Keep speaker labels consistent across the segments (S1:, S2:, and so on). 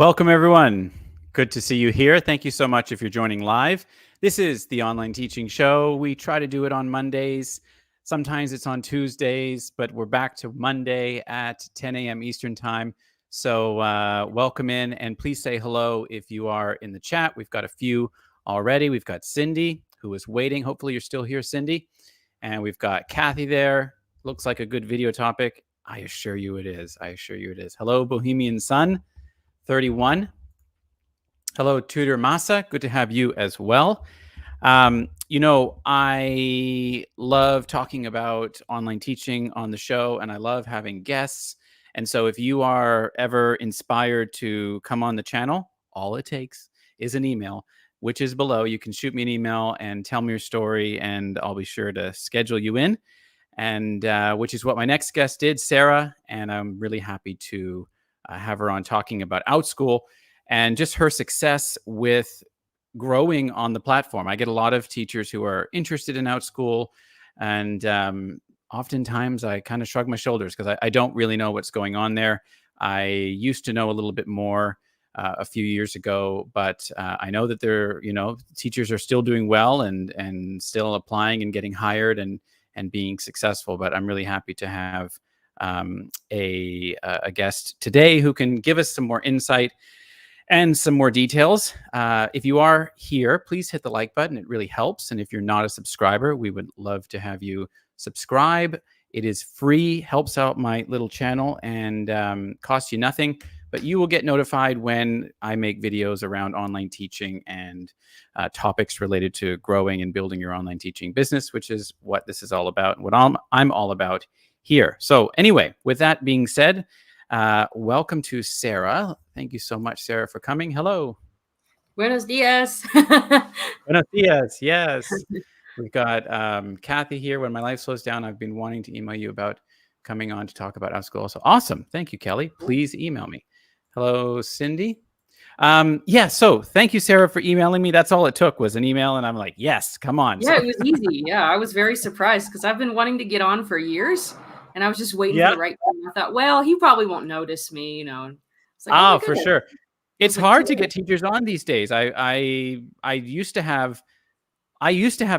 S1: Welcome, everyone. Good to see you here. Thank you so much if you're joining live. This is the Online Teaching Show. We try to do it on Mondays. Sometimes it's on Tuesdays, but we're back to Monday at 10 a.m. Eastern Time. So welcome in, and please say hello if you are in the chat. We've got a few already. We've got Cindy, who is waiting. Hopefully you're still here, Cindy. And we've got Kathy there. Looks like a good video topic. I assure you it is. I assure you it is. Hello, Bohemian Sun 31. Hello, Tutor Masa. Good to have you as well. I love talking about online teaching on the show, and I love having guests. And so if you are ever inspired to come on the channel, all it takes is an email, which is below. You can shoot me an email and tell me your story, and I'll be sure to schedule you in. And which is what my next guest did, Sarah. And I'm really happy to have her on talking about Outschool and just her success with growing on the platform. I get a lot of teachers who are interested in Outschool, and oftentimes I kind of shrug my shoulders because I don't really know what's going on there. I used to know a little bit more a few years ago, but I know that teachers are still doing well and still applying and getting hired and being successful. But I'm really happy to have a guest today who can give us some more insight and some more details. If you are here, please hit the like button. It really helps. And if you're not a subscriber, we would love to have you subscribe. It is free, helps out my little channel, and costs you nothing. But you will get notified when I make videos around online teaching and topics related to growing and building your online teaching business, which is what this is all about, and what I'm all about here. So anyway, with that being said, welcome to Sarah. Thank you so much, Sarah, for coming. Hello.
S2: Buenos dias.
S1: Buenos dias. Yes. We've got Kathy here. When my life slows down, I've been wanting to email you about coming on to talk about Outschool. So awesome. Thank you, Kelly. Please email me. Hello, Cindy. So thank you, Sarah, for emailing me. That's all it took was an email. And I'm like, yes, come on.
S2: Yeah, it was easy. Yeah, I was very surprised because I've been wanting to get on for years. And I was just waiting for the right time. I thought, well, he probably won't notice me, It's
S1: like, for sure. It's hard to get teachers on these days. I used to have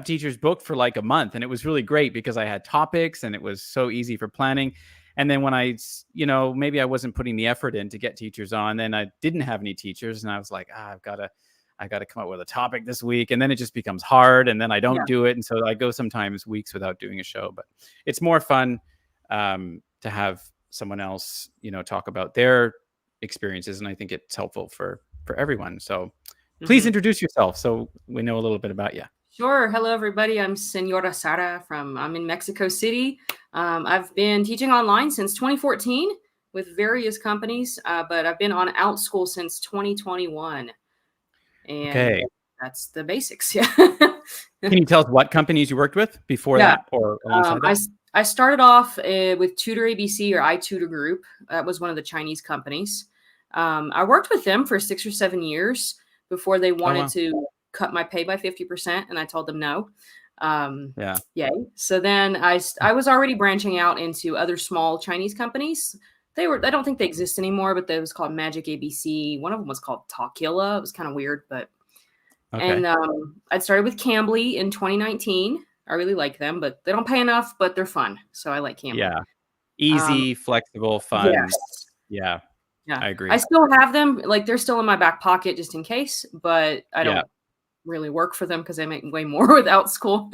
S1: teachers booked for like a month, and it was really great because I had topics and it was so easy for planning. And then when maybe I wasn't putting the effort in to get teachers on, then I didn't have any teachers, and I was like, I got to come up with a topic this week. And then it just becomes hard, and then I don't do it. And so I go sometimes weeks without doing a show, but it's more fun to have someone else, talk about their experiences. And I think it's helpful for everyone. So please introduce yourself so we know a little bit about you.
S2: Sure. Hello, everybody. I'm Senora Sara I'm in Mexico City. I've been teaching online since 2014 with various companies, but I've been on Outschool since 2021. And that's the basics. Yeah.
S1: Can you tell us what companies you worked with before that or alongside that?
S2: I started off with Tutor ABC or iTutor Group. That was one of the Chinese companies. I worked with them for 6 or 7 years before they wanted to cut my pay by 50%, and I told them no. Yay. So then I was already branching out into other small Chinese companies. I don't think they exist anymore, but they was called Magic ABC. One of them was called Talkilla. It was kind of weird, but and I started with Cambly in 2019. I really like them, but they don't pay enough, but they're fun. So I like Cambly.
S1: Yeah. Easy, flexible, fun.
S2: Yes.
S1: Yeah. I agree.
S2: I still have them. Like, they're still in my back pocket just in case, but I don't really work for them because I make way more with Outschool.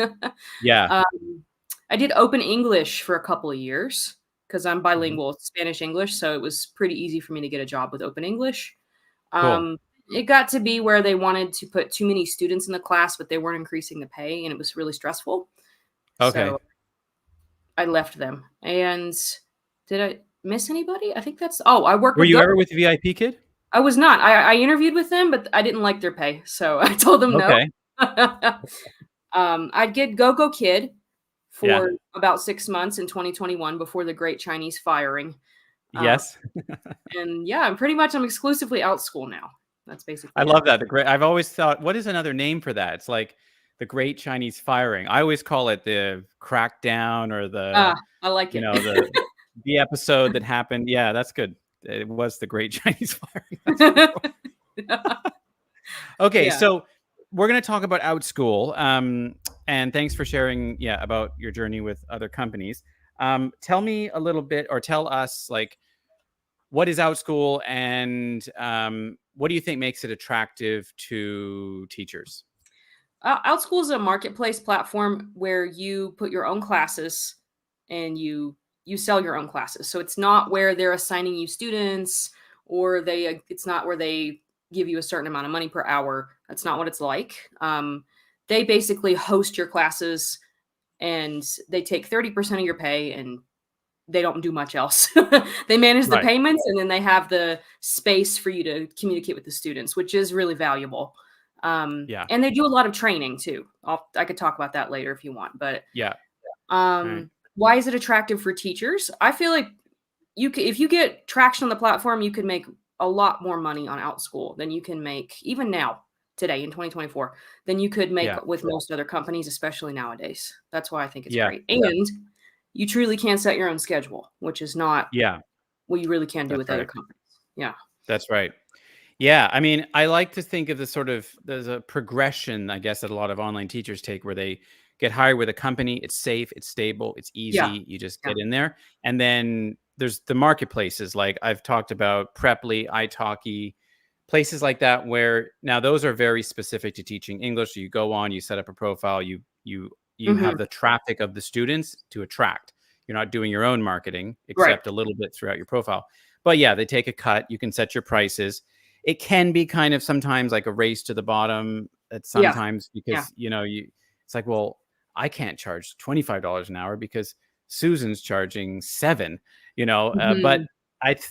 S2: I did Open English for a couple of years because I'm bilingual, Spanish, English. So it was pretty easy for me to get a job with Open English.
S1: Cool.
S2: It got to be where they wanted to put too many students in the class, but they weren't increasing the pay, and it was really stressful.
S1: Okay.
S2: So I left them. And did I miss anybody? I think that's... I worked
S1: Were you ever with VIP Kid?
S2: I was not. I interviewed with them, but I didn't like their pay. So I told them no. I did Go Kid for about 6 months in 2021 before the great Chinese firing.
S1: Yes.
S2: And I'm exclusively Outschool now. That's basically
S1: I love that. I've always thought, what is another name for that? It's like the great Chinese firing. I always call it the crackdown or the
S2: I like it.
S1: The episode that happened. Yeah, that's good. it was the Great Chinese Firing. That's for sure. Okay,
S2: Yeah.
S1: so we're going to talk about Outschool. And thanks for sharing, about your journey with other companies. Tell me a little bit, or tell us, like, what is Outschool, and what do you think makes it attractive to teachers?
S2: Outschool is a marketplace platform where you put your own classes and you sell your own classes. So it's not where they're assigning you students, or it's not where they give you a certain amount of money per hour. That's not what it's like. They basically host your classes, and they take 30% of your pay, and they don't do much else. They manage the
S1: Right.
S2: payments, and then they have the space for you to communicate with the students, which is really valuable.
S1: Yeah.
S2: And they do a lot of training too. I could talk about that later if you want, but
S1: Yeah. All right.
S2: why is it attractive for teachers? I feel like if you get traction on the platform, you could make a lot more money on Outschool than you can make even now, today in 2024, than you could make
S1: Yeah.
S2: with most other companies, especially nowadays. That's why I think it's
S1: Yeah.
S2: great. And you truly can set your own schedule, which is not
S1: Yeah.
S2: what you really can do
S1: That's
S2: with other
S1: right.
S2: companies. Yeah.
S1: That's right. Yeah, I mean, I like to think of the sort of there's a progression, I guess, that a lot of online teachers take, where they get hired with a company. It's safe, it's stable, it's
S2: Yeah.
S1: easy. You just
S2: Yeah.
S1: get in there, and then there's the marketplaces, like I've talked about, Preply, italki, places like that, where now those are very specific to teaching English. So you go on, you set up a profile, you have
S2: Mhm.
S1: the traffic of the students to attract. You're not doing your own marketing,
S2: Right.
S1: except a little bit throughout your profile. But yeah, they take a cut. You can set your prices. It can be kind of sometimes like a race to the bottom at
S2: Yeah.
S1: sometimes,
S2: Yeah.
S1: because it's like, well, I can't charge $25 an hour because Susan's charging 7, but
S2: Mhm.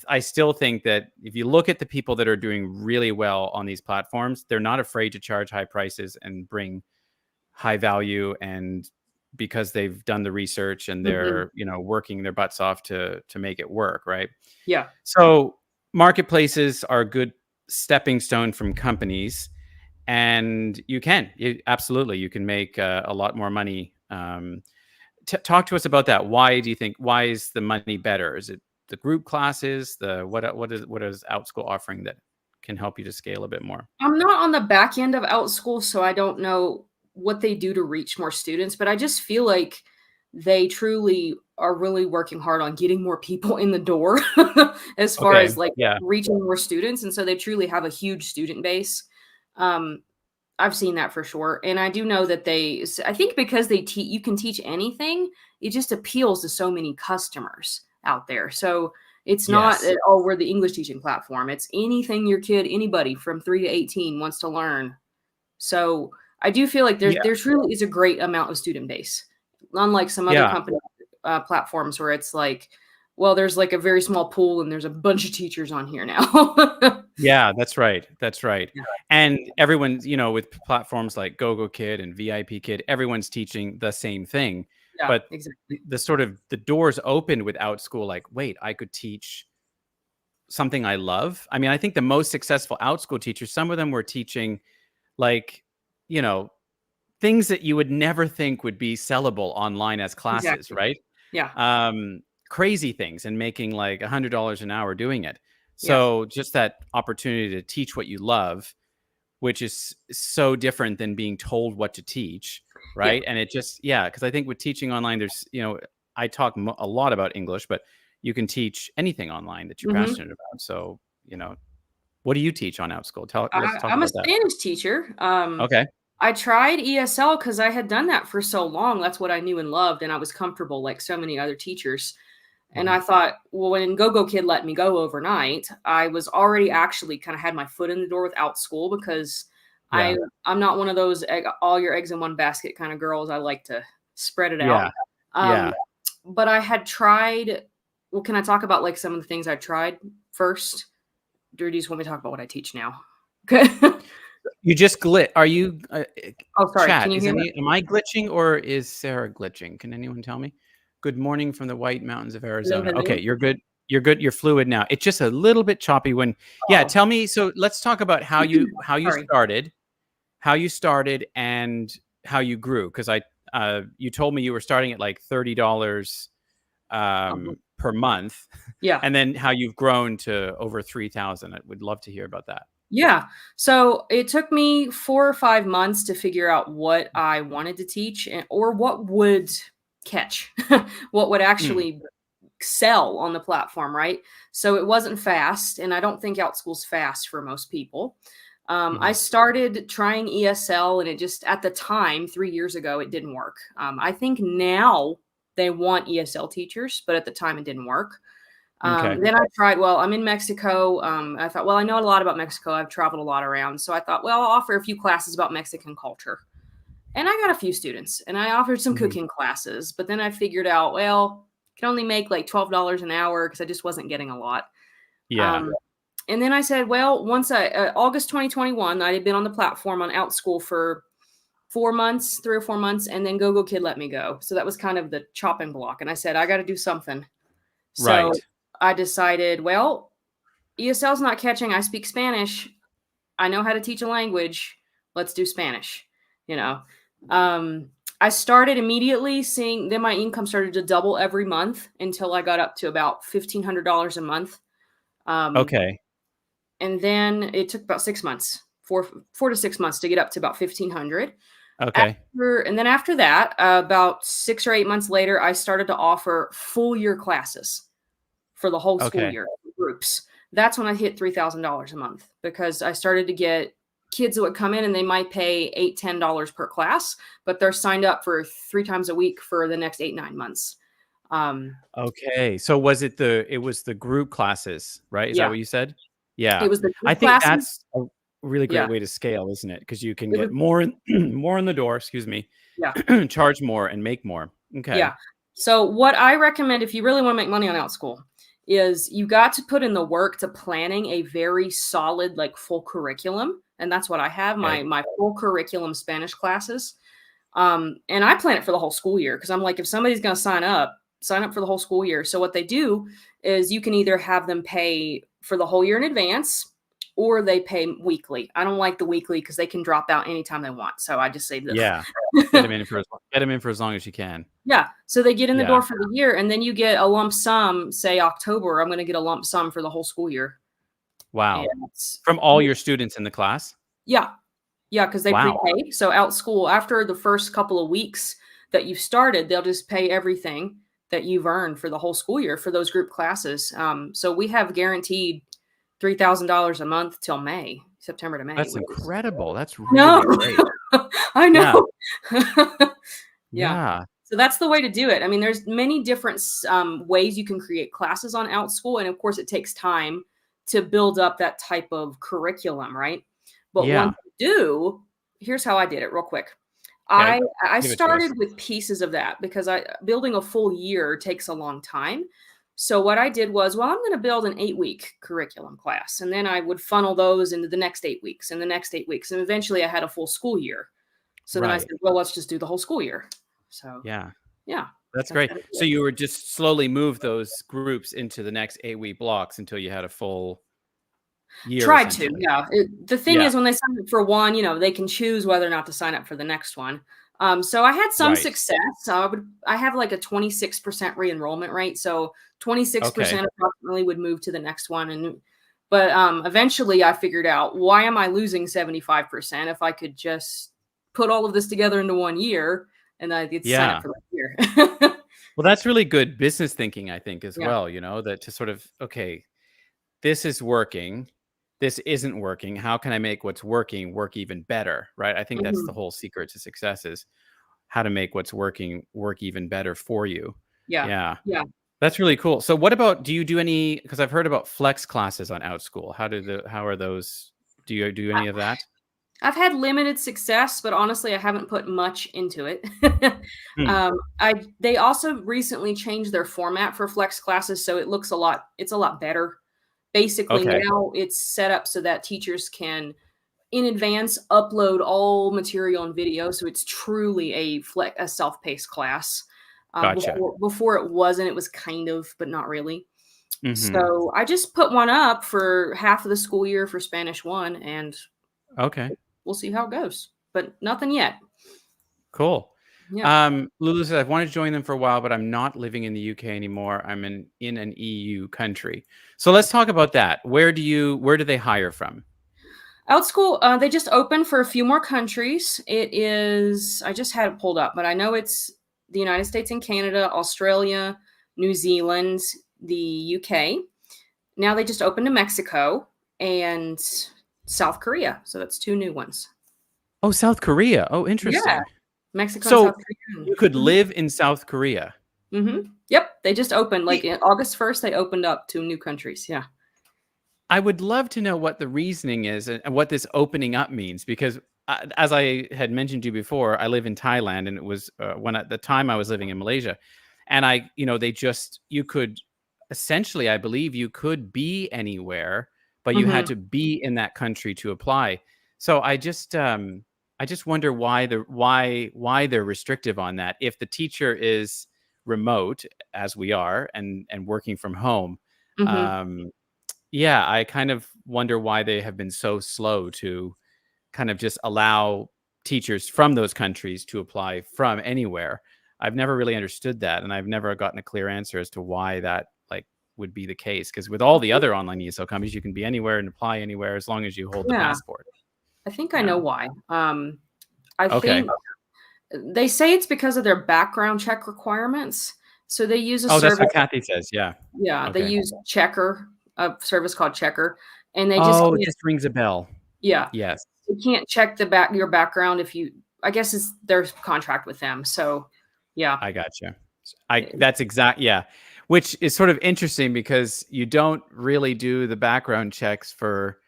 S1: I still think that if you look at the people that are doing really well on these platforms, they're not afraid to charge high prices and bring high value, and because they've done the research and
S2: Mhm.
S1: they're, working their butts off to make it work, right?
S2: Yeah.
S1: So marketplaces are a good stepping stone from companies, and absolutely, you can make a lot more money. Talk to us about that. Why is the money better? Is it the group classes? What is Outschool offering that can help you to scale a bit more?
S2: I'm not on the back end of Outschool, so I don't know what they do to reach more students, but I just feel like they truly are really working hard on getting more people in the door as far
S1: Okay.
S2: as, like,
S1: Yeah.
S2: reaching more students, and so they truly have a huge student base. Um, I've seen that for sure, and I do know that I think because you can teach anything, it just appeals to so many customers out there. So, it's not
S1: Yes.
S2: at all we're the English teaching platform. It's anything your kid, anybody from 3 to 18 wants to learn. So, I do feel like
S1: Yeah.
S2: there truly is a great amount of student base, unlike some other
S1: Yeah.
S2: company platforms where it's like, well, there's like a very small pool and there's a bunch of teachers on here now.
S1: Yeah, that's right. That's right.
S2: Yeah.
S1: And everyone's, with platforms like GoGo Kid and VIP Kid, everyone's teaching the same thing.
S2: Yeah,
S1: But
S2: exactly.
S1: the sort of the doors opened with Outschool, like, wait, I could teach something I love. I mean, I think the most successful Outschool teachers, some of them were teaching, like, you know, things that you would never think would be sellable online as classes,
S2: Exactly.
S1: right?
S2: Yeah.
S1: Um, Crazy things, and making like $100 an hour doing it.
S2: Yeah.
S1: So just that opportunity to teach what you love, which is so different than being told what to teach,
S2: Yeah.
S1: right? And it just, yeah, because I think with teaching online, I talk a lot about English, but you can teach anything online that you're
S2: Mhm.
S1: passionate about. So, what do you teach on Outschool? Let's talk
S2: I'm a
S1: about that.
S2: Spanish teacher.
S1: Okay.
S2: I tried ESL because I had done that for so long. That's what I knew and loved, and I was comfortable like so many other teachers. And
S1: Mhm.
S2: I thought, well, when GoGo Kid let me go overnight, I was already actually kind of had my foot in the door with Outschool because I
S1: Yeah.
S2: I'm not one of those all your eggs in one basket kind of girls. I like to spread it out.
S1: Yeah.
S2: Um,
S1: Yeah.
S2: but I had tried. Well, can I talk about like some of the things I tried first? Or do you just want me to talk about what I teach now? Okay.
S1: You just Are you,
S2: Oh, sorry. Can
S1: chat,
S2: you hear me?
S1: am I glitching, or is Sarah glitching? Can anyone tell me? Good morning from the White Mountains of
S2: Hello,
S1: Arizona. Okay,
S2: hello.
S1: you're good. You're good. You're fluid now. It's just a little bit choppy yeah,
S2: Oh,
S1: tell me. So let's talk about
S2: sorry.
S1: how you started and how you grew. Cause you told me you were starting at like $30,
S2: Um,
S1: per month,
S2: Yeah.
S1: and then how you've grown to over 3,000. I would love to hear about that.
S2: Yeah. So it took me 4 or 5 months to figure out what I wanted to teach or what would catch, what would
S1: Mm,
S2: actually sell on the platform, right? So it wasn't fast, and I don't think Outschool's fast for most people. I
S1: mhm.
S2: started trying ESL, and it just at the time 3 years ago it didn't work. I think now they want ESL teachers, but at the time it didn't work.
S1: Okay.
S2: Then I tried. Well, I'm in Mexico. I thought, well, I know a lot about Mexico. I've traveled a lot around, so I thought, well, I'll offer a few classes about Mexican culture. And I got a few students, and I offered some
S1: Mhm.
S2: cooking classes. But then I figured out, well, I can only make like $12 an hour because I just wasn't getting a lot.
S1: Yeah.
S2: Um, and then I said, well, once August 2021, I had been on the platform on Outschool for 4 months, 3 or 4 months, and then Kid let me go. So that was kind of the chopping block. And I said, I got to do something. So
S1: Right.
S2: I decided, well, ESL's not catching. I speak Spanish. I know how to teach a language. Let's do Spanish. You know, um, I started immediately seeing, then my income started to double every month until I got up to about $1,500 a month. Um,
S1: Okay.
S2: and then it took about 6 months, 4 to 6 months to get up to about 1,500.
S1: Okay.
S2: And then after that, about 6 or 8 months later, I started to offer full year classes for the whole school
S1: Okay.
S2: year groups. That's when I hit $3,000 a month because I started to get kids that would come in and they might pay $8, $10 per class, but they're signed up for 3 times a week for the next 8, 9 months. Um,
S1: Okay. So it was the group classes, right? Is that
S2: yeah,
S1: what you said?
S2: it
S1: Yeah.
S2: was the
S1: I
S2: group
S1: think
S2: classes.
S1: that's a really great
S2: Yeah,
S1: way to scale, isn't it? Because you can
S2: it was.
S1: get more in more in the door, excuse me,
S2: Yeah,
S1: charge more and make more.
S2: yeah.
S1: Okay.
S2: So what I recommend if you really want to make money on Outschool is you got to put in the work to planning a very solid, like full curriculum, and that's what I have
S1: Okay.
S2: my full curriculum Spanish classes. And I plan it for the whole school year because I'm like, if somebody's going to sign up for the whole school year. So what they do is you can either have them pay for the whole year in advance or they pay weekly. I don't like the weekly because they can drop out anytime they want. So I just say,
S1: Yeah.
S2: ugh.
S1: Get them in for as long as you can.
S2: Yeah. So they get in the
S1: Yeah.
S2: door for the year and then you get a lump sum, say October, I'm going to get a lump sum for the whole school year. And
S1: Wow.
S2: it's,
S1: From all your students in the class?
S2: yeah, yeah, because they
S1: Wow.
S2: prepay. So Outschool, after the first couple of weeks that you've started, they'll just pay everything that you've earned for the whole school year for those group classes. So we have guaranteed $3,000 a month till May, September to May,
S1: That's
S2: which is
S1: incredible. That's
S2: no,
S1: really great.
S2: I
S1: Yeah.
S2: know. Yeah.
S1: Yeah.
S2: So that's the way to do it. I mean, there's many different ways you can create classes on Outschool, and of course, it takes time to build up that type of curriculum, right? But once
S1: Yeah.
S2: you do, here's how I did it, real quick. I
S1: Okay.
S2: I
S1: Give it to us.
S2: started with pieces of that because I building a full year takes a long time. So what I did was, well, I'm going to build an 8-week curriculum class, and then I would funnel those into the next 8 weeks and the next 8 weeks, and eventually I had a full school year. So then I said,
S1: Right.
S2: well, let's just do the whole school year. So
S1: Yeah.
S2: yeah,
S1: That's
S2: that's
S1: great.
S2: how to do
S1: So
S2: it.
S1: you were just slowly move those groups into the next 8-week blocks until you had a full year,
S2: Tried to,
S1: essentially.
S2: yeah. The thing
S1: Yeah.
S2: is when they sign up for one, they can choose whether or not to sign up for the next one. So I had some
S1: Right.
S2: success. I have like a 26% re-enrollment rate. So
S1: Okay.
S2: 26% approximately would move to the next one. But eventually I figured out, why am I losing 75% if I could just put all of this together into one year and I could sign up
S1: Yeah.
S2: for the year.
S1: Well, that's really good business thinking, I think, as
S2: Yeah.
S1: well, that to sort of, okay, this is working. This isn't working. How can I make what's working work even better? Right. I think that's the
S2: Mhm.
S1: whole secret to success is how to make what's working work even better for you.
S2: Yeah.
S1: Yeah.
S2: Yeah.
S1: That's really cool. So what about, do you do any, because I've heard about flex classes on Outschool. How are those? Do you do any of that?
S2: I've had limited success, but honestly, I haven't put much into it.
S1: Hmm.
S2: They also recently changed their format for flex classes, so it's a lot better. Basically,
S1: Okay.
S2: now it's set up so that teachers can in advance upload all material and video, so it's truly a self-paced class.
S1: Gotcha.
S2: Before it wasn't, it was kind of, but not really.
S1: Hmm.
S2: So I just put one up for half of the school year for Spanish 1, and
S1: Okay.
S2: we'll see how it goes, but nothing yet.
S1: Cool.
S2: Yeah.
S1: Lulu says, I've wanted to join them for a while, but I'm not living in the UK anymore. I'm in an EU country. So let's talk about that. Where do they hire from?
S2: Outschool, they just opened for a few more countries. It is, I just had it pulled up, but I know it's the United States and Canada, Australia, New Zealand, the UK. Now they just opened to Mexico and South Korea. So that's two new ones.
S1: Oh, South Korea. Oh,
S2: Yeah.
S1: interesting.
S2: Mexico and South
S1: So
S2: Korea.
S1: you could
S2: Mhm.
S1: live in South Korea.
S2: Mhm. Yep, they just opened, like,
S1: See,
S2: in August 1st, they opened up to new countries, yeah.
S1: I would love to know what the reasoning is and what this opening up means because, as I had mentioned to you before, I live in Thailand, and it was when at the time I was living in Malaysia, and they just you could essentially, I believe, you could be anywhere, but you had
S2: Mhm,
S1: to be in that country to apply. So I just wonder why they're restrictive on that. If the teacher is remote, as we are, and working from home.
S2: mhm.
S1: Um, yeah, I kind of wonder why they have been so slow to kind of just allow teachers from those countries to apply from anywhere. I've never really understood that, and I've never gotten a clear answer as to why that would be the case. Because with
S2: I
S1: all the
S2: think
S1: other online ESL companies, you can be anywhere and apply anywhere as long as you hold the
S2: yeah,
S1: passport.
S2: I think I
S1: Yeah.
S2: know why. I
S1: Okay.
S2: think they say it's because of their background check requirements. So they use a
S1: Oh, that's
S2: service
S1: what Kathy says. Yeah.
S2: yeah, they
S1: Okay.
S2: use Checker, a service called Checker, and they just
S1: Oh,
S2: can't
S1: this rings a bell.
S2: yeah,
S1: Yes,
S2: they can't check your background if you I guess it's their contract with them, so yeah.
S1: I gotcha. That's exact. Yeah, which is sort of interesting because you don't really do the background checks for.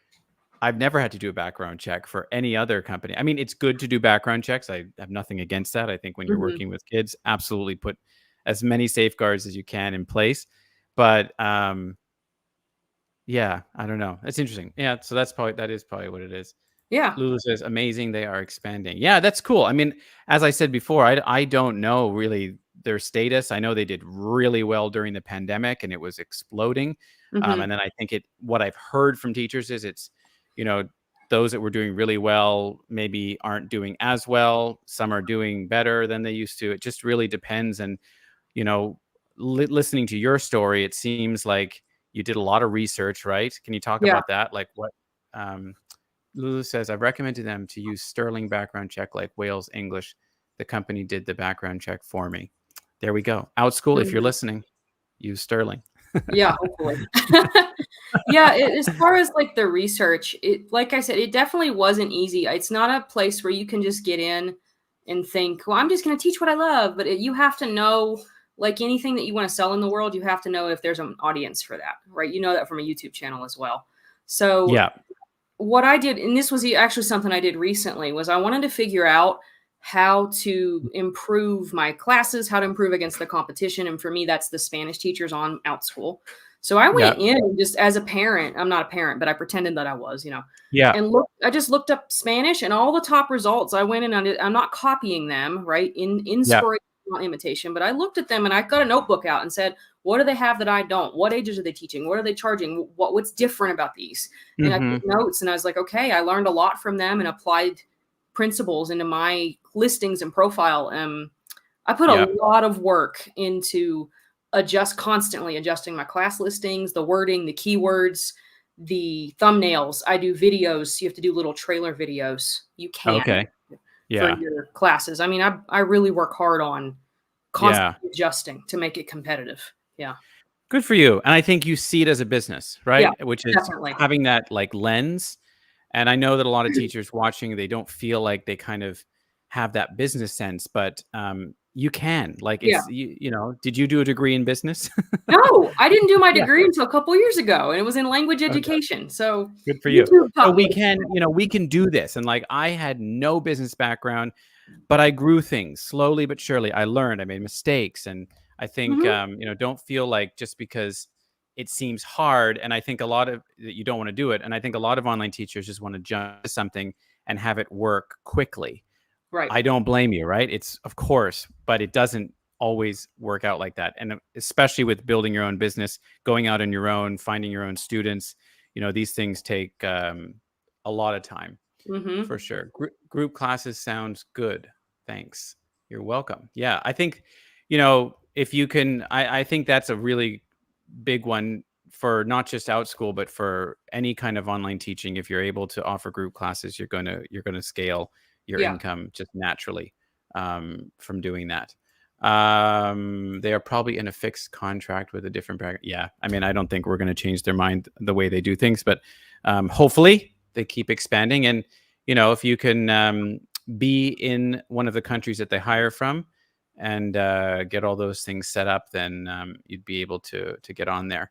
S1: I've never had to do a background check for any other company. I mean, it's good to do background checks. I have nothing against that. I think when you're
S2: Mhm.
S1: working with kids, absolutely put as many safeguards as you can in place. But yeah, I don't know. That's interesting. Yeah, so that is probably what it is.
S2: Yeah.
S1: Lulu says, "Amazing, they are expanding." Yeah, that's cool. I mean, as I said before, I don't know really their status. I know they did really well during the pandemic, and it was exploding.
S2: Mhm.
S1: And then I think what I've heard from teachers is it's, you know, those that were doing really well maybe aren't doing as well. Some are doing better than they used to. It just really depends. And you know, listening to your story, it seems like you did a lot of research, right? Can you talk
S2: Yeah.
S1: about that? Like what? Um, Lulu says, I've recommended them to use Sterling background check like Wales English. The company did the background check for me. There we go. Outschool, if you're
S2: Mhm.
S1: listening, use Sterling.
S2: Yeah, hopefully. Yeah, as far as, like, the research, it like I said, it definitely wasn't easy. It's not a place where you can just get in and think, "Well, I'm just gonna teach what I love," but you have to know like anything that you wanna sell in the world, you have to know if there's an audience for that, right? You know that from a YouTube channel as well. So
S1: Yeah.
S2: what I did, and this was actually something I did recently, was I wanted to figure out how to improve my classes, how to improve against the competition. And for me, that's the Spanish teachers on Outschool. So I went
S1: Yeah.
S2: in just as a parent. I'm not a parent, but I pretended that I was,
S1: Yeah.
S2: and I just looked up Spanish and all the top results. I went in and I'm not copying them, right? In
S1: Yeah.
S2: inspiration, not imitation, but I looked at them and I got a notebook out and said, what do they have that I don't? What ages are they teaching? What are they charging? What's different about these? And I
S1: Hmm.
S2: took notes and I was like, okay, I learned a lot from them and applied principles into my listings and profile. I put a
S1: Yeah.
S2: lot of work into constantly adjusting my class listings, the wording, the keywords, the thumbnails. I do videos. So you have to do little trailer videos. You can
S1: Okay.
S2: for
S1: Yeah.
S2: your classes. I mean, I really work hard on
S1: Yeah.
S2: constantly adjusting to make it competitive. Yeah.
S1: Good for you. And I think you see it as a business,
S2: Yeah,
S1: right? Which is
S2: definitely.
S1: having that like lens. And I know that a lot of teachers watching, they don't feel like they kind of have that business sense, but you can. Like
S2: Yeah.
S1: did you do a degree in business?
S2: No, I didn't do my
S1: Yeah.
S2: degree until a couple years ago, and it was in language
S1: Okay.
S2: education. So
S1: Good for you.
S2: YouTube
S1: So
S2: taught me.
S1: we can do this. And like I had no business background, but I grew things slowly but surely. I learned, I made mistakes. And I think,
S2: Mhm.
S1: don't feel like just because it seems hard. And I think a lot of that you don't want to do it. And I think a lot of online teachers just want to jump to something and have it work quickly.
S2: Right.
S1: I don't blame you, right? It's of course, but it doesn't always work out like that. And especially with building your own business, going out on your own, finding your own students, these things take a lot of time
S2: Mhm.
S1: for sure. Group classes sounds good. Thanks. You're welcome. Yeah, I think, if you can, I think that's a really big one for not just Outschool, but for any kind of online teaching. If you're able to offer group classes, you're gonna scale your
S2: Yeah.
S1: income just naturally from doing that. They are probably in a fixed contract with a different bracket. Yeah, I mean, I don't think we're going to change their mind the way they do things, but hopefully they keep expanding. And if you can be in one of the countries that they hire from and get all those things set up, then you'd be able to get on there.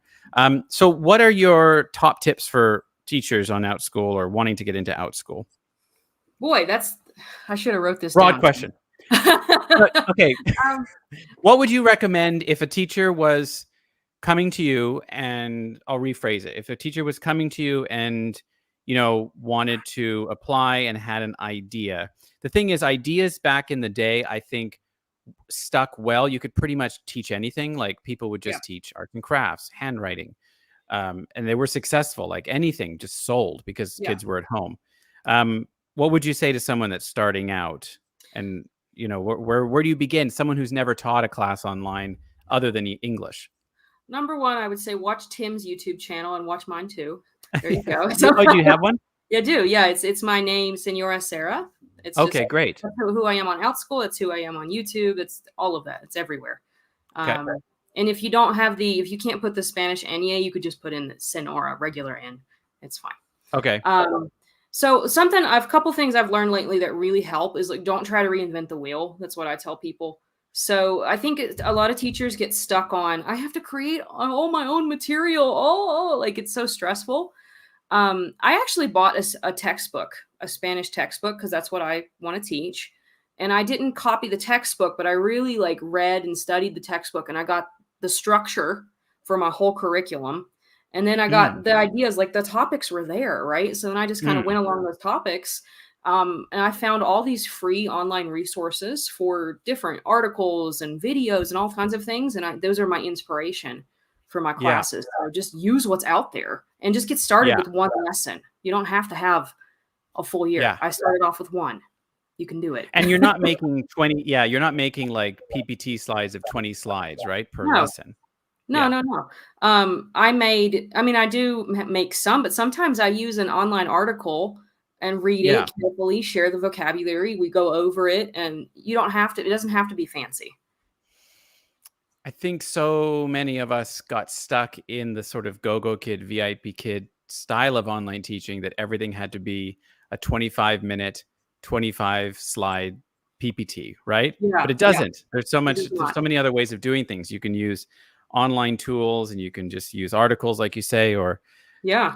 S1: So what are your top tips for teachers on Outschool or wanting to get into Outschool?
S2: Boy, I should have wrote this
S1: Broad
S2: down.
S1: question. But, okay. What would you recommend if a teacher was coming to you, and I'll rephrase it. If a teacher was coming to you and, wanted to apply and had an idea. The thing is, ideas back in the day, I think, stuck well. You could pretty much teach anything. Like, people would
S2: Yeah.
S1: just teach arts and crafts, handwriting, and they were successful. Like, anything just sold because
S2: Yeah.
S1: kids were at home. What would you say to someone that's starting out? And where do you begin? Someone who's never taught a class online other than English.
S2: Number one, I would say watch Tim's YouTube channel and watch mine too. There you
S1: Yeah.
S2: go.
S1: Oh, do you have one?
S2: Yeah, I do. Yeah, it's my name, Senora Sarah. It's just
S1: Okay, great.
S2: that's who I am on Outschool. It's who I am on YouTube. It's all of that. It's everywhere.
S1: Okay.
S2: And if you can't put the Spanish Enya, you could just put in the Senora, regular N. It's fine.
S1: Okay.
S2: So a couple things I've learned lately that really help is like, don't try to reinvent the wheel. That's what I tell people. So I think a lot of teachers get stuck on, I have to create all my own material. Like it's so stressful. I actually bought a textbook, a Spanish textbook, because that's what I want to teach. And I didn't copy the textbook, but I really like read and studied the textbook, and I got the structure for my whole curriculum. And then I got
S1: Mm,
S2: the ideas, like the topics were there, right? So then I just kind of
S1: mm,
S2: went along those topics. And I found all these free online resources for different articles and videos and all kinds of things. And those are my inspiration for my
S1: yeah.
S2: classes. So just use what's out there and just get started
S1: Yeah.
S2: with one lesson. You don't have to have a full year.
S1: Yeah.
S2: I started off with one. You can do it.
S1: And you're not making 20, yeah, you're not making like PPT slides of 20 slides, right? Per
S2: No,
S1: lesson.
S2: no,
S1: Yeah.
S2: no, no. I do make some, but sometimes I use an online article and read
S1: Yeah.
S2: it carefully, share the vocabulary. We go over it, and it doesn't have to be fancy.
S1: I think so many of us got stuck in the sort of go-go kid, VIP kid style of online teaching that everything had to be a 25-minute, 25 slide PPT, right?
S2: Yeah,
S1: But it
S2: yeah,
S1: doesn't.
S2: it does
S1: There's
S2: not.
S1: so many other ways of doing things. You can use online tools, and you can just use articles like you say, or
S2: Yeah.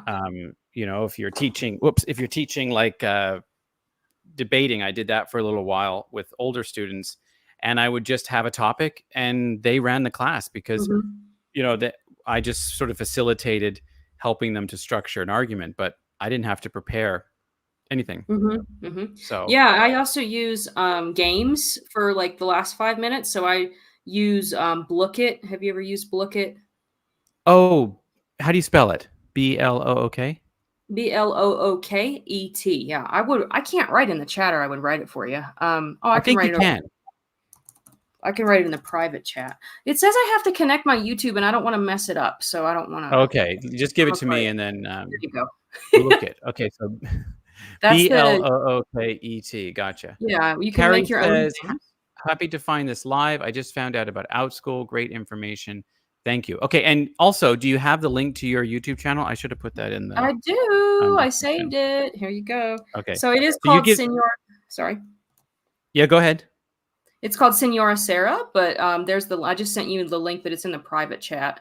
S1: if you're teaching like debating, I did that for a little while with older students, and I would just have a topic and they ran the class because
S2: Mhm.
S1: that I just sort of facilitated helping them to structure an argument, but I didn't have to prepare anything.
S2: Mhm, mhm.
S1: So,
S2: Yeah, I also use, games for, like, the last 5 minutes, so I use, Blookit. Have you ever used Blookit?
S1: oh, how do you spell it? Blook?
S2: Blooket. Yeah, I can't write in the chat, or I would write it for you.
S1: I think you can.
S2: I can write it in the private chat. It says I have to connect my YouTube, and I don't wanna mess it up, so I don't wanna
S1: Okay, just give
S2: I'm
S1: it to me
S2: afraid.
S1: and then
S2: There you go.
S1: look it. Okay, so
S2: That's the
S1: Blooket. Gotcha.
S2: Yeah, you can
S1: Carrie
S2: make your own
S1: says,
S2: things.
S1: happy to find this live. I just found out about Outschool. Great information. Thank you. Okay, and also, do you have the link to your YouTube channel? I should have put that in the
S2: I do. I
S1: description.
S2: saved it. Here you go.
S1: Okay.
S2: So it is
S1: So you
S2: called
S1: give
S2: Senor sorry.
S1: Yeah, go ahead.
S2: It's called Senora Sarah, but, I just sent you the link, but it's in the private chat.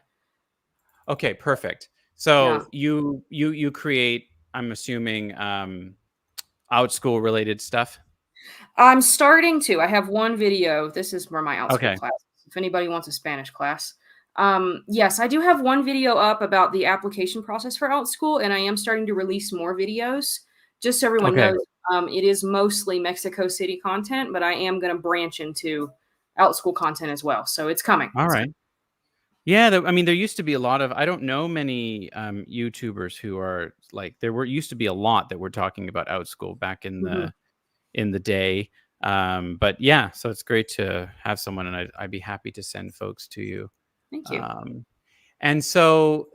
S1: Okay, perfect.
S2: Yeah.
S1: So you create, I'm assuming, Outschool related stuff?
S2: I'm starting to. I have one video. This is for my Outschool
S1: Okay.
S2: class. If anybody wants a Spanish class. Yes, I do have one video up about the application process for Outschool, and I am starting to release more videos. Just so everyone
S1: Okay.
S2: knows, it is mostly Mexico City content, but I am going to branch into Outschool content as well. So it's coming.
S1: All
S2: It's coming.
S1: right. Yeah, I mean, there used to be a lot of, I don't know many YouTubers who are like, used to be a lot that were talking about Outschool back
S2: Mhm.
S1: in the day. But yeah, so it's great to have someone, and I'd be happy to send folks to you.
S2: Thank you.
S1: Um, and so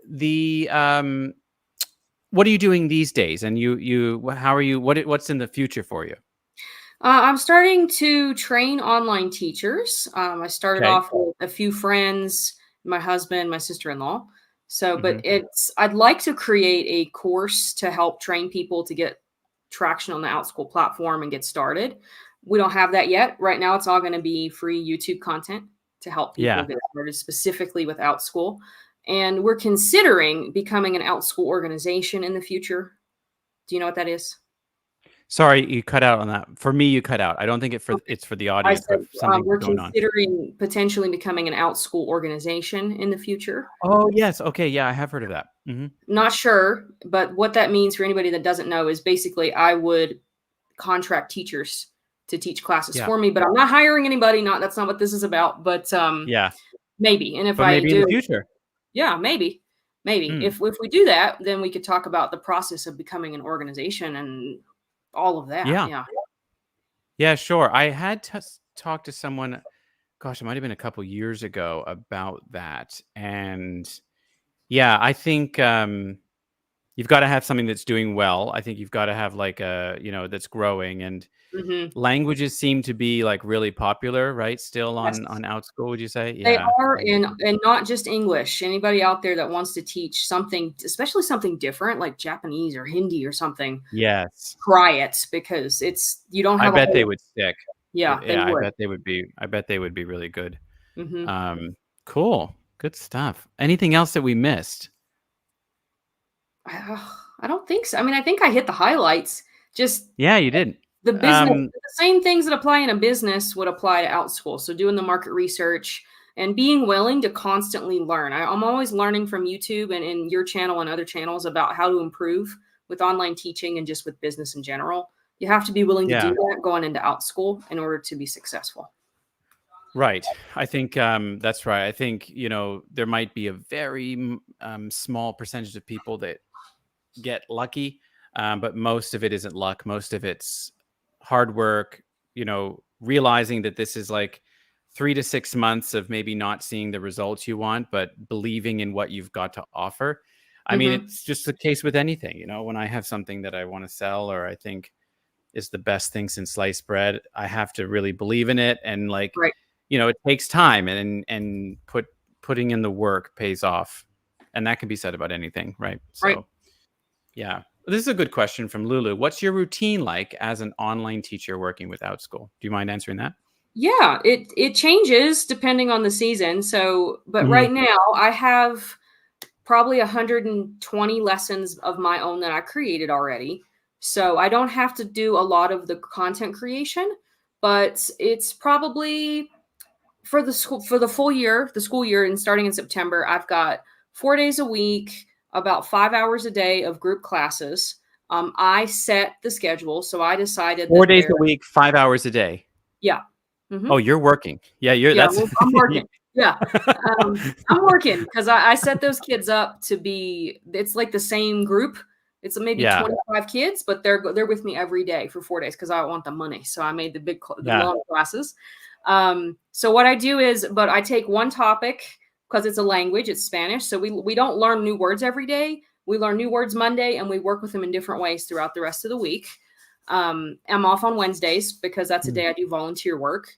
S1: what are you doing these days? And how are you? What's in the future for you?
S2: I'm starting to train online teachers. I started
S1: Okay.
S2: off with a few friends, my husband, my sister-in-law. So, but
S1: Hmm.
S2: I'd like to create a course to help train people to get traction on the Outschool platform and get started. We don't have that yet. Right now, it's all going to be free YouTube content to help people
S1: Yeah.
S2: get started specifically with Outschool. And we're considering becoming an Outschool organization in the future. Do you know what that is?
S1: Sorry, you cut out on that. For me, you cut out. I don't think it's for the
S2: I
S1: audience,
S2: said,
S1: but something's
S2: we're
S1: going on.
S2: considering potentially becoming an Outschool organization in the future.
S1: Oh, yes. Okay. Yeah, I have heard of that. Hmm.
S2: Not sure, but what that means for anybody that doesn't know is basically I would contract teachers to teach classes
S1: Yeah.
S2: for me, but I'm not hiring anybody. Not That's not what this is about. But
S1: Yeah.
S2: maybe, and if
S1: But
S2: I
S1: maybe in the
S2: do,
S1: future.
S2: yeah, maybe
S1: Mm.
S2: if we do that, then we could talk about the process of becoming an organization and all of that.
S1: Yeah.
S2: Yeah.
S1: Yeah, sure. I had talked to someone, gosh, it might have been a couple years ago about that. And yeah, I think you've got to have something that's doing well. I think you've got to have like that's growing, and
S2: Hmm.
S1: languages seem to be like really popular, right? Still
S2: Yes.
S1: on Outschool, would you say?
S2: They
S1: Yeah.
S2: are,
S1: I
S2: and not just English. Anybody out there that wants to teach something, especially something different like Japanese or Hindi or something,
S1: Yes.
S2: try it because you don't
S1: I
S2: have a
S1: bet they
S2: whole.
S1: would stick.
S2: Yeah, they
S1: Yeah,
S2: would.
S1: I bet they would be really good.
S2: Mhm.
S1: Um, cool. Good stuff. Anything else that we missed?
S2: I don't think so. I mean, I think I hit the highlights. Just
S1: Yeah, you did. Um,
S2: the same things that apply in a business would apply to Outschool. So doing the market research and being willing to constantly learn. I'm always learning from YouTube and in your channel and other channels about how to improve with online teaching and just with business in general. You have to be willing to do
S1: yeah.
S2: that going into Outschool in order to be successful.
S1: Right. I think that's right. I think, there might be a very small percentage of people that get lucky, but most of it isn't luck. Most of it's hard work, realizing that this is like 3 to 6 months of maybe not seeing the results you want, but believing in what you've got to offer. I mean,
S2: Mhm.
S1: it's just the case with anything, when I have something that I want to sell or I think is the best thing since sliced bread, I have to really believe in it. And like,
S2: Right.
S1: it takes time, and putting in the work pays off. And that can be said about anything, right?
S2: Right.
S1: So yeah. This is a good question from Lulu. What's your routine like as an online teacher working with Outschool? Do you mind answering that?
S2: Yeah, it changes depending on the season. So, but
S1: Hmm.
S2: right now I have probably 120 lessons of my own that I created already. So I don't have to do a lot of the content creation, but it's probably for the full year, the school year, and starting in September, I've got 4 days a week, about 5 hours a day of group classes. I set the schedule, so I decided
S1: 4 days a week, 5 hours a day.
S2: yeah. Hmm.
S1: Oh, you're working. Yeah,
S2: Yeah,
S1: that's
S2: well, I'm working. Yeah. I'm working because I set those kids up to be it's like the same group. It's maybe
S1: yeah,
S2: 25 kids, but they're with me every day for 4 days because I want the money. So I made the
S1: yeah.
S2: long classes. So what I do is, but I take one topic because it's a language, it's Spanish. So we don't learn new words every day. We learn new words Monday and we work with them in different ways throughout the rest of the week. I'm off on Wednesdays because that's a day I do volunteer work.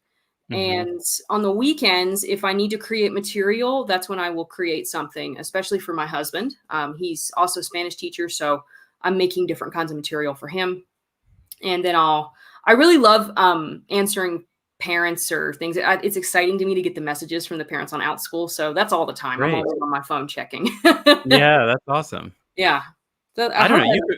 S1: Mm-hmm.
S2: And on the weekends, if I need to create material, that's when I will create something, especially for my husband. He's also a Spanish teacher, so I'm making different kinds of material for him. And then I really love answering parents or things. It's exciting to me to get the messages from the parents on Outschool. So that's all the time. I'm
S1: Great.
S2: always on my phone checking.
S1: Yeah, that's awesome.
S2: Yeah. So I
S1: I don't
S2: hope
S1: know.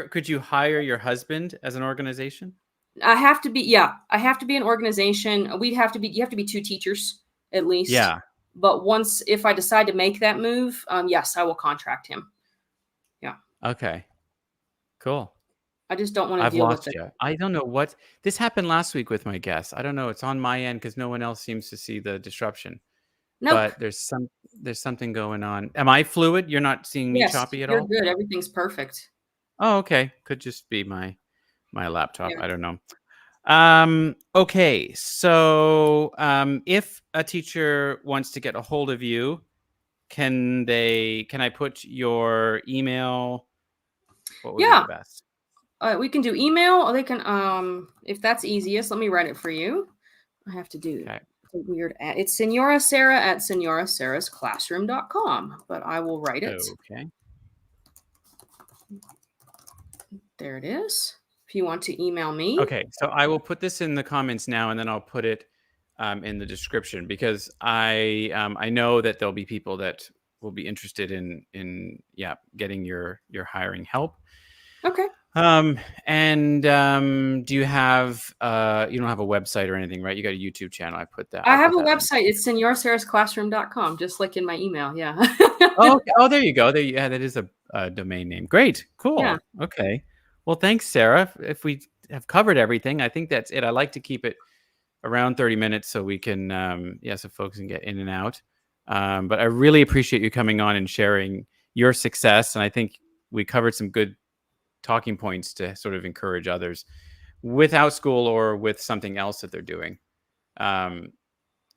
S1: Could you hire your husband as an organization?
S2: I have to be, yeah, I have to be an organization. You have to be two teachers at least.
S1: Yeah.
S2: But if I decide to make that move, yes, I will contract him. Yeah.
S1: Okay. Cool.
S2: I just don't want to
S1: I've
S2: deal with
S1: lost
S2: it.
S1: you. I don't know what this happened last week with my guest. I don't know. It's on my end because no one else seems to see the disruption.
S2: Nope.
S1: But there's something going on. Am I fluid? You're not seeing me
S2: Yes,
S1: choppy at
S2: you're
S1: all?
S2: good. Everything's perfect.
S1: Oh, okay. Could just be my laptop.
S2: Yeah.
S1: I don't know. Okay. So, if a teacher wants to get a hold of you, can I put your email? What would be
S2: Yeah,
S1: the best?
S2: we can do email, or they can, if that's easiest, let me write it for you. I have to do
S1: Okay.
S2: a weird ad. It's Senora Sarah at senorasarahsclassroom.com, but I will write it.
S1: Okay.
S2: There it is. If you want to email me.
S1: Okay. So I will put this in the comments now, and then I'll put it in the description, because I know that there'll be people that will be interested in getting your hiring help.
S2: Okay.
S1: And do you have you don't have a website or anything, right? You got a YouTube channel.
S2: I
S1: I'll
S2: have
S1: put
S2: a
S1: that link.
S2: website. It's senorasarahsclassroom.com, just like in my email. Yeah.
S1: Oh, okay. Oh, there you go. Yeah, that is a domain name. Great.
S2: Yeah.
S1: Cool. Okay. Well, thanks, Sarah. If we have covered everything, I think that's it. I like to keep it around 30 minutes so we can, so folks can get in and out. But I really appreciate you coming on and sharing your success. And I think we covered some good talking points to sort of encourage others with Outschool or with something else that they're doing. Um,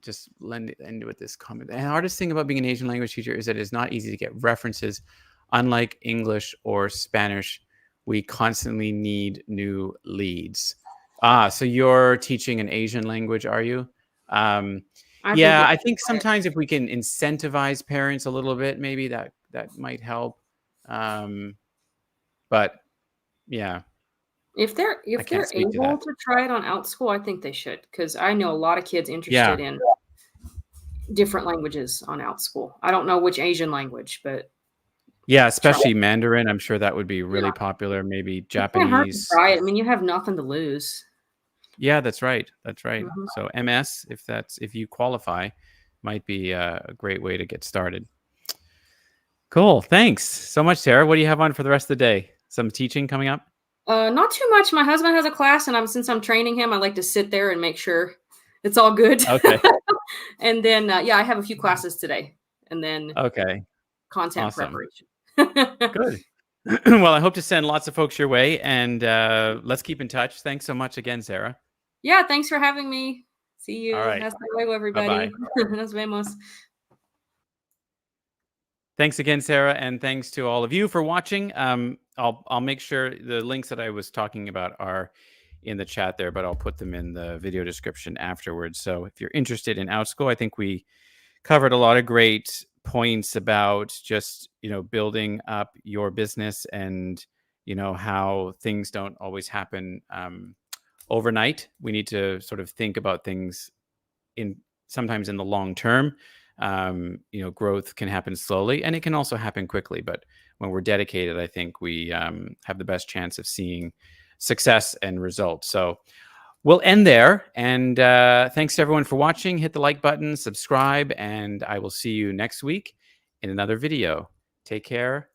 S1: just end with this comment. The hardest thing about being an Asian language teacher is that it's not easy to get references. Unlike English or Spanish, we constantly need new leads. So you're teaching an Asian language, are you?
S2: I think
S1: Yeah,
S2: it
S1: I think sometimes if we can incentivize parents a little bit, maybe that might help. But yeah,
S2: if they're
S1: I
S2: if
S1: can't
S2: they're
S1: speak to
S2: able
S1: that.
S2: to try it on Outschool, I think they should, because I know a lot of kids
S1: Yeah.
S2: interested in different languages on Outschool. I don't know which Asian language, but
S1: Yeah,
S2: try
S1: especially
S2: it.
S1: Mandarin. I'm sure that would be really
S2: Yeah.
S1: popular. Maybe
S2: It can't hurt to
S1: Japanese.
S2: try it. I mean, you have nothing to lose.
S1: Yeah, that's right. That's right.
S2: Mhm.
S1: So MS, if you qualify, might be a great way to get started. Cool. Thanks so much, Sarah. What do you have on for the rest of the day? Some teaching coming up?
S2: Not too much. My husband has a class, and since I'm training him, I like to sit there and make sure it's all good.
S1: Okay.
S2: And then, I have a few classes today, and then
S1: Okay.
S2: content
S1: Awesome.
S2: preparation.
S1: Good. Well, I hope to send lots of folks your way, and let's keep in touch. Thanks so much again, Sarah.
S2: Yeah, thanks for having me. See
S1: All
S2: you.
S1: right.
S2: Hasta luego, everybody.
S1: Bye-bye.
S2: Nos vemos.
S1: Thanks again, Sarah, and thanks to all of you for watching. I'll make sure the links that I was talking about are in the chat there, but I'll put them in the video description afterwards. So if you're interested in Outschool, I think we covered a lot of great points about just building up your business, and how things don't always happen overnight. We need to sort of think about things sometimes in the long term. Growth can happen slowly, and it can also happen quickly. But when we're dedicated, I think we have the best chance of seeing success and results. So we'll end there. And thanks to everyone for watching. Hit the like button, subscribe, and I will see you next week in another video. Take care.